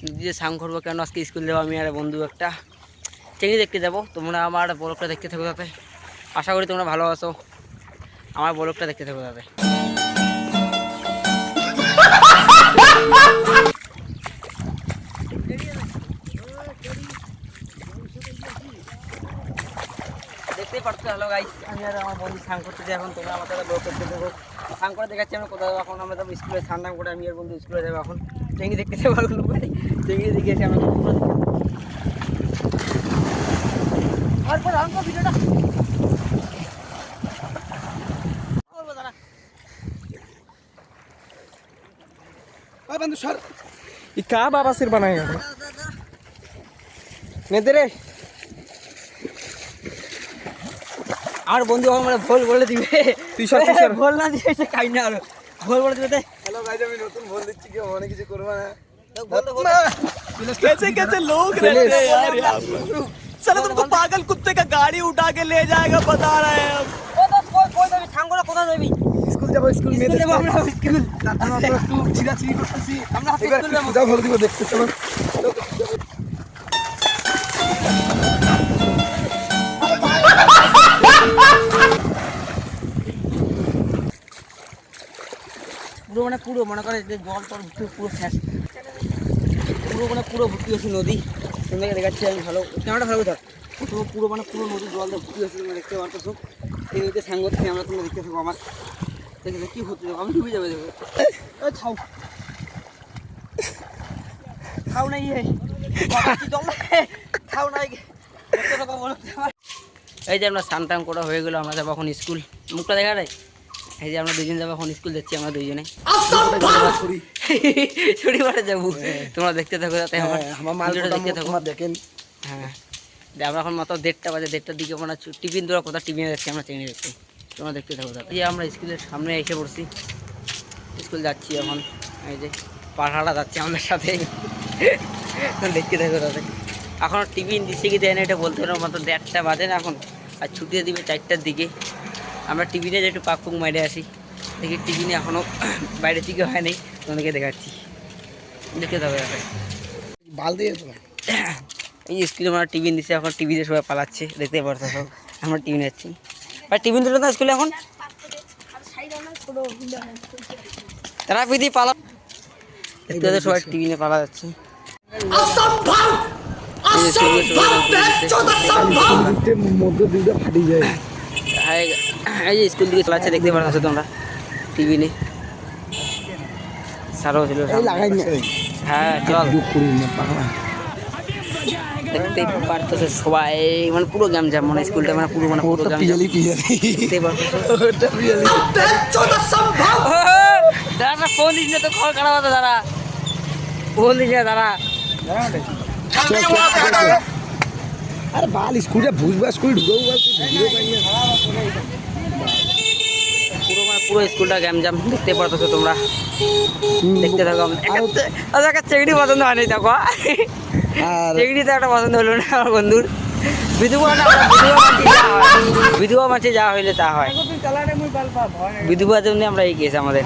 নদীতে স্নান করবো, কেন আজকে স্কুল যাবো আমি আর বন্ধু একটা চিংড়ি দেখতে যাবো। তোমরা আমার ব্লগটা দেখতে থাকো তাতে, আশা করি তোমরা ভালোবাসো, আমার ব্লগটা দেখতে থাকো তাতে। দেখতেই পারছো, হ্যালো গাইস, আমি আর আমার বন্ধু স্নান করতেছি এখন। তোমরা আমার সাথে ব্লগ করতে থাকো, স্নান করে দেখাচ্ছি আমরা কোথাও। এখন আমরা যাবো স্কুলে, স্নান টান করে আমি আর বন্ধু স্কুলে যাবো এখন। চিংড়ি দেখতে যাবো, চিংড়ি দেখে এসে আমরা ভিডিওটা बंधु सर ये क्या बाबा सिर बनाएगा नहीं दे रे আর বন্ধু আমরা ভুল বলে দিবে, তুই সর ভুল না দিয়ে এসে খাই না, আর ভুল বলে দিবে। हेलो गाइस আমি নতুন ভুল দিচ্ছি, কি অনেক কিছু করব না। कैसे कैसे लोग रहते हैं यार यहाँ पर। साला तुमको पागल कुत्ते का गाड़ी उठा के ले जाएगा बता रहे हैं हम। ও তো কই যাবি, সাঙ্গরা কোথায় যাবি? স্কুল যাব, স্কুল মেয়ে স্কুলে যাবো আমরা, স্কুল আমরা একটু চিরাচিরি করতেছি। আমরা এবার স্কুল যাবো। পূজা ভরে দিব, দেখতে চলো। পুরো মানে পুরো মনে করে যে জল টল পুরো শেষ, পুরো মানে পুরো ভর্তি হয়েছে নদী। তোমাকে দেখাচ্ছি আমি, ভালো ক্যামেরাটা ভালো ধর। পুরো পুরো মানে পুরো নদী জল দিয়ে ভর্তি হয়েছে, তোমরা দেখতে পারতেছো। এই নদীতে স্নান করছি আমরা, তোমরা দেখতে থাকো আমার। দেখে কি হচ্ছে দেখো, আমি ডুবে যাবে দেখো। খাও খাও না, ইয়ে খাও না, এই যে আমরা স্নান টান করা হয়ে গেলো, আমরা যাবো এখন স্কুল। মুখটা দেখা যায়, এই যে আমরা দুজন যাবো এখন স্কুল, যাচ্ছি আমরা দুজনে ছুটিবারে যাবো। তোমরা দেখতে থাকো যাতে আমার মাল দেখতে থাকো। দেখেন। হ্যাঁ, আমরা এখন মাত্র 1:30 বাজে, 1:30টার দিকে আমরা টিফিন দেওয়ার কথা, টিফিনে যাচ্ছি আমরা চিংড়ি দেখতে। তোমরা দেখতে থাকো যাতে। এই আমরা স্কুলের সামনে এসে পড়ছি, স্কুল যাচ্ছি এখন। এই যে পাঠাটা যাচ্ছে আমাদের সাথে, দেখতে থাকো তাতে। এখন টিফিন দিচ্ছে কি দেয় না এটা বলতে পারবো, মাত্র 1:30 বাজে না এখন, আর ছুটি দিবে 4টার দিকে। আমরা টিফিনে যে একটু পাকপুক মাইরে আসি, দেখি টিফিনে এখনও বাইরে থেকে হয় নাই, তোমাদেরকে দেখাচ্ছি, দেখতে থাকো যাতে। বাল দিয়ে তো এই স্কুলে আমরা টিফিন দিচ্ছি এখন, টিভিতে সবাই পালাচ্ছে, দেখতে পারছো সব। আমরা টিফিন যাচ্ছি, আর টিফিন দিল না স্কুলে এখন, তারা পিদি পালা, দেখতে পাচ্ছ সবাই টিফিনে পালা যাচ্ছে। মধ্যে দুইটা ফাটি যায়। এই যে স্কুল দিকে চালাচ্ছে, দেখতে পাচ্ছ তোমরা টিফিনে। সারও ছিল, লাগাই না। হ্যাঁ চল, দেখতে দেখতে পারতেছে সবাই, মানে পুরো গ্যাম জ্যাম, মানে স্কুলটা মানে পুরো মানে পুরো গ্যাম জ্যাম। দেখতে পারতেছো দাদা, ফোন দিস না তো, খবর খারাপ হতো দাদা, ফোন দিস না দাদা। আরে বাল স্কুলে ভুজবা, স্কুল ঢুকেও পুরো মানে পুরো স্কুলটা গ্যাম জ্যাম, দেখতে পারতেছো তোমরা, দেখতে থাকো। একটা চেংড়ি পছন্দ হয়নি দেখো, চেংড়িতে একটা পছন্দ হলো না আমার বন্ধুর। বিধবা মাছে যা হইলে তা হয়, বিধবার জন্য আমরা এই কেস আমাদের।